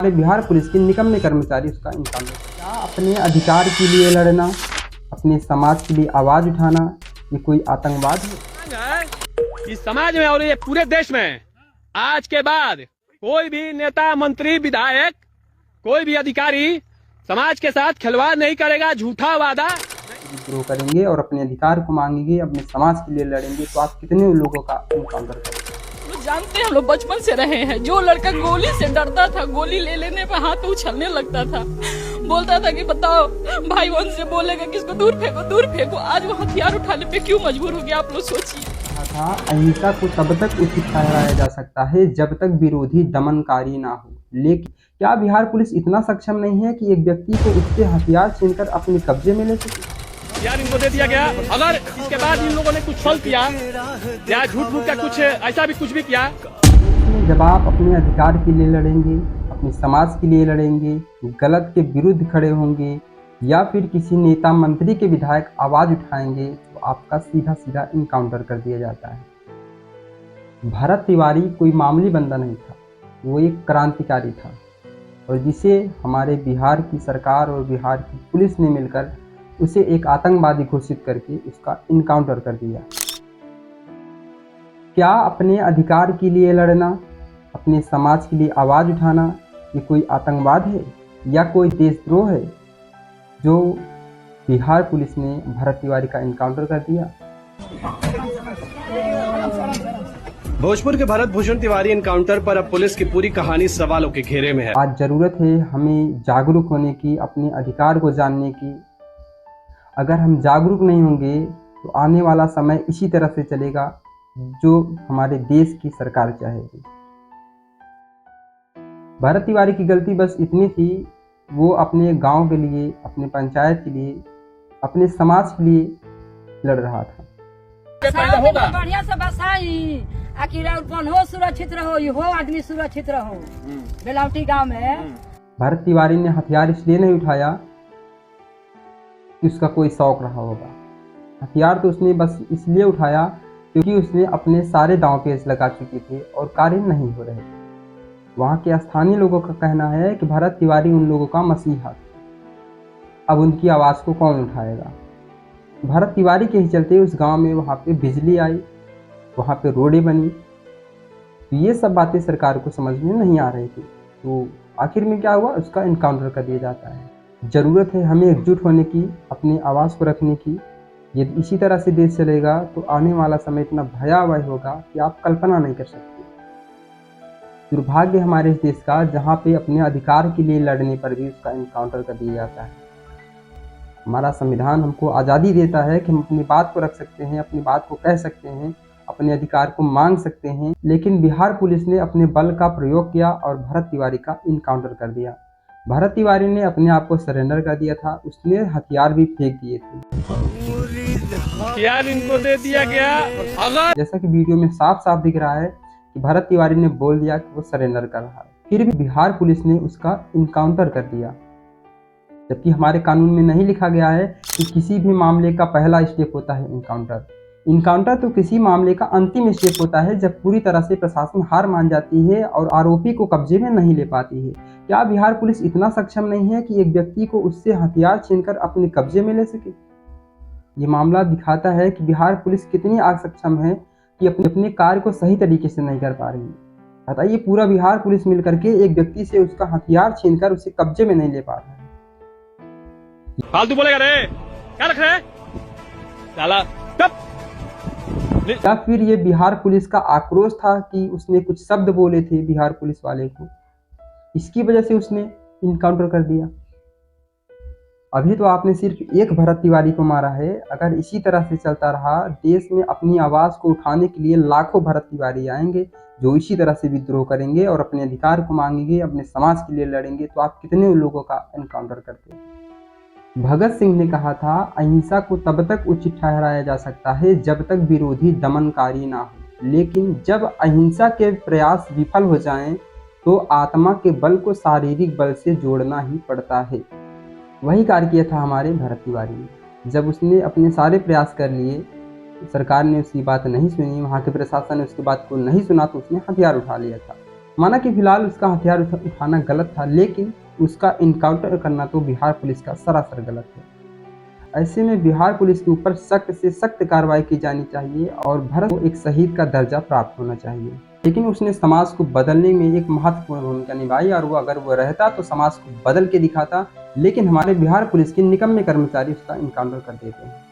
हमारे बिहार पुलिस के निकम्मे कर्मचारी उसका इंसान है। क्या अपने अधिकार के लिए लड़ना, अपने समाज के लिए आवाज उठाना, ये कोई आतंकवाद है? इस समाज में और ये पूरे देश में आज के बाद कोई भी नेता, मंत्री, विधायक, कोई भी अधिकारी समाज के साथ खिलवाड़ नहीं करेगा। झूठा वादा विद्रोह करेंगे और अपने अधिकार को मांगेंगे, अपने समाज के लिए लड़ेंगे, तो आप कितने लोगों का इनकाउंटर करेंगे? जानते हैं, हम लोग बचपन से रहे हैं। जो लड़का गोली से डरता था, गोली ले लेने पे हाथ उछलने लगता था, बोलता था कि बताओ भाई वन से बोलेगा किसको दूर फेंको दूर फेंको, आज वो हथियार उठाने पे क्यों मजबूर हो गया? आप लोग सोचिए। था अहिंसा को तब तक उचित ठहराया जा सकता है जब तक विरोधी दमनकारी ना हो, लेकिन क्या बिहार पुलिस इतना सक्षम नहीं है कि एक व्यक्ति को उससे हथियार छीनकर अपने कब्जे में ले सके? यार इनको दे दिया गया। अगर इसके बाद इन लोगों ने कुछ फल किया या झूठ मूठ का कुछ ऐसा भी कुछ भी किया, जब आप अपने अधिकार के लिए लड़ेंगे, अपने समाज के लिए लड़ेंगे, गलत के विरुद्ध खड़े होंगे या फिर किसी नेता, मंत्री के विधायक आवाज उठाएंगे, तो आपका सीधा सीधा इनकाउंटर कर दिया जाता है। भरत तिवारी कोई मामूली बंदा नहीं था, वो एक क्रांतिकारी था और जिसे हमारे बिहार की सरकार और बिहार की पुलिस ने मिलकर उसे एक आतंकवादी घोषित करके उसका इनकाउंटर कर दिया। क्या अपने अधिकार के लिए लड़ना, अपने समाज के लिए आवाज उठाना, ये कोई आतंकवाद है या कोई देशद्रोह है जो बिहार पुलिस ने भरत तिवारी का इनकाउंटर कर दिया? भोजपुर के भरत भूषण तिवारी इनकाउंटर पर अब पुलिस की पूरी कहानी सवालों के घेरे में है। आज जरूरत है हमें जागरूक होने की, अपने अधिकार को जानने की। अगर हम जागरूक नहीं होंगे तो आने वाला समय इसी तरह से चलेगा जो हमारे देश की सरकार चाहेगी। भरत तिवारी की गलती बस इतनी थी, वो अपने गांव के लिए, अपने पंचायत के लिए, अपने समाज के लिए लड़ रहा था। बढ़िया से बसाई आखिर हो सुरक्षित रहो, हो आदमी सुरक्षित रहो। बेलावटी गांव में भरत तिवारी ने हथियार इसलिए नहीं उठाया कि उसका कोई शौक रहा होगा। हथियार तो उसने बस इसलिए उठाया क्योंकि उसने अपने सारे दांव पेच लगा चुके थे और कार्य नहीं हो रहे थे। वहाँ के स्थानीय लोगों का कहना है कि भरत तिवारी उन लोगों का मसीहा था। अब उनकी आवाज़ को कौन उठाएगा? भरत तिवारी के ही चलते उस गांव में वहाँ पे बिजली आई, वहाँ पे रोडें बनी। तो ये सब बातें सरकार को समझ में नहीं आ रही थी, तो आखिर में क्या हुआ? उसका इनकाउंटर कर दिया जाता है। ज़रूरत है हमें एकजुट होने की, अपनी आवाज़ को रखने की। यदि इसी तरह से देश चलेगा तो आने वाला समय इतना भयावह होगा कि आप कल्पना नहीं कर सकते। दुर्भाग्य हमारे इस देश का, जहाँ पे अपने अधिकार के लिए लड़ने पर भी उसका इनकाउंटर कर दिया जाता है। हमारा संविधान हमको आज़ादी देता है कि हम अपनी बात को रख सकते हैं, अपनी बात को कह सकते हैं, अपने अधिकार को मांग सकते हैं, लेकिन बिहार पुलिस ने अपने बल का प्रयोग किया और भरत तिवारी का इनकाउंटर कर दिया। भरत तिवारी ने अपने आप को सरेंडर कर दिया था, उसने हथियार भी फेंक दिए थे। हथियार इनको दे दिया गया। अगर जैसा कि वीडियो में साफ साफ दिख रहा है कि भरत तिवारी ने बोल दिया कि वो सरेंडर कर रहा है, फिर भी बिहार पुलिस ने उसका इनकाउंटर कर दिया। जबकि हमारे कानून में नहीं लिखा गया है कि किसी भी मामले का पहला स्टेप होता है इनकाउंटर। इनकाउंटर तो किसी मामले का अंतिम स्टेप होता है जब पूरी तरह से प्रशासन हार मान जाती है और आरोपी को कब्जे में नहीं ले पाती है। क्या बिहार पुलिस इतना सक्षम नहीं है कि एक व्यक्ति को उससे हथियार छीनकर अपने कब्जे में ले सके? ये मामला दिखाता है कि बिहार पुलिस कितनी सक्षम है कि अपने कार्य को सही तरीके से नहीं कर पा रही है। बताइए, पूरा बिहार पुलिस मिलकर के एक व्यक्ति से उसका हथियार छीनकर उसे कब्जे में नहीं ले पा रहा है। फालतू बोलेगा रे, क्या रख रहे साला? या फिर ये बिहार पुलिस का आक्रोश था कि उसने कुछ शब्द बोले थे बिहार पुलिस वाले को, इसकी वजह से उसने इनकाउंटर कर दिया। अभी तो आपने सिर्फ एक भरत तिवारी को मारा है। अगर इसी तरह से चलता रहा, देश में अपनी आवाज़ को उठाने के लिए लाखों भरत तिवारी आएंगे जो इसी तरह से विद्रोह करेंगे और अपने अधिकार को मांगेंगे, अपने समाज के लिए लड़ेंगे, तो आप कितने लोगों का इनकाउंटर करते हैं? भगत सिंह ने कहा था, अहिंसा को तब तक उचित ठहराया जा सकता है जब तक विरोधी दमनकारी ना हो, लेकिन जब अहिंसा के प्रयास विफल हो जाएं, तो आत्मा के बल को शारीरिक बल से जोड़ना ही पड़ता है। वही कार्य किया था हमारे भरत तिवारी ने। जब उसने अपने सारे प्रयास कर लिए, सरकार ने उसकी बात नहीं सुनी, वहाँ के प्रशासन ने उसकी बात को नहीं सुना, तो उसने हथियार उठा लिया था। माना कि फिलहाल उसका हथियार उठाना गलत था, लेकिन उसका इनकाउंटर करना तो बिहार पुलिस का सरासर गलत है। ऐसे में बिहार पुलिस के ऊपर सख्त से सख्त कार्रवाई की जानी चाहिए और भरत को एक शहीद का दर्जा प्राप्त होना चाहिए। लेकिन उसने समाज को बदलने में एक महत्वपूर्ण भूमिका निभाई और अगर वो रहता तो समाज को बदल के दिखाता, लेकिन हमारे बिहार पुलिस के निकम्मे कर्मचारी उसका इनकाउंटर कर देते हैं।